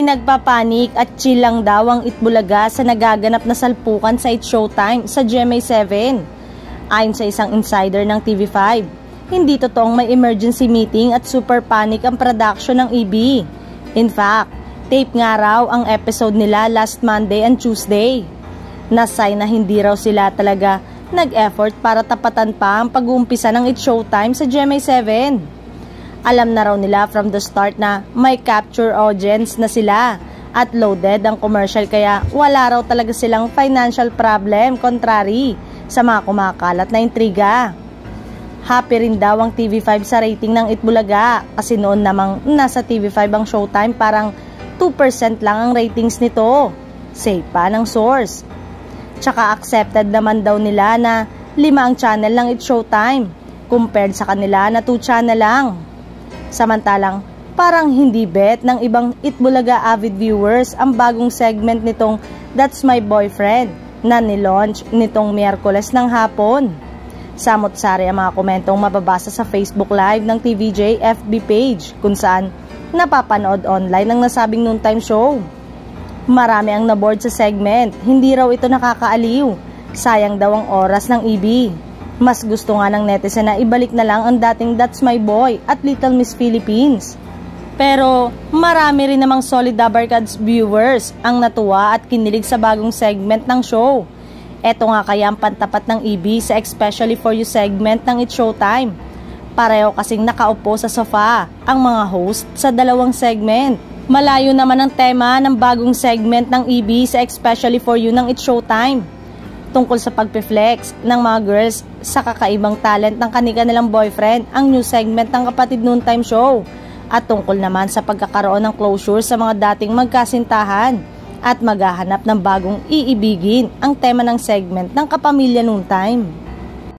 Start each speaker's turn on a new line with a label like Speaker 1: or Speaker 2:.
Speaker 1: Nagpapanik at chill lang daw ang Itbulaga sa nagaganap na salpukan sa It's Showtime sa GMA7. Ayon sa isang insider ng TV5, hindi totoong may emergency meeting at super panic ang production ng EB. In fact, tape nga raw ang episode nila last Monday and Tuesday. Nasay na hindi raw sila talaga nag-effort para tapatan pa ang pag-uumpisa ng It's Showtime sa GMA7. Alam na raw nila from the start na may capture audience na sila at loaded ang commercial kaya wala raw talaga silang financial problem contrary sa mga kumakalat na intriga. Happy rin daw ang TV5 sa rating ng Itbulaga kasi noon namang nasa TV5 ang Showtime parang 2% lang ang ratings nito. Say pa ng source. Tsaka accepted naman daw nila na 5 ang channel ng It's Showtime compared sa kanila na 2 channel lang. Samantalang parang hindi bet ng ibang Itbulaga avid viewers ang bagong segment nitong That's My Boyfriend na nilaunch nitong Miyerkules ng hapon. Samot-sari ang mga komentong mababasa sa Facebook Live ng TVJ FB page kung saan napapanood online ang nasabing noontime show. Marami ang naboard sa segment, hindi raw ito nakakaaliw. Sayang daw ang oras ng EB. Mas gusto nga ng netizen na ibalik na lang ang dating That's My Boy at Little Miss Philippines. Pero marami rin namang solid Dabarkads viewers ang natuwa at kinilig sa bagong segment ng show. Eto nga kaya ang pantapat ng EB sa Especially For You segment ng It's Showtime. Pareho kasing nakaupo sa sofa ang mga host sa dalawang segment. Malayo naman ang tema ng bagong segment ng EB sa Especially For You ng It's Showtime. Tungkol sa pagpe-flex ng mga girls sa kakaibang talent ng kanilang boyfriend ang new segment ng Kapatid Noontime Show at tungkol naman sa pagkakaroon ng closure sa mga dating magkasintahan at maghahanap ng bagong iibigin ang tema ng segment ng Kapamilya Noontime.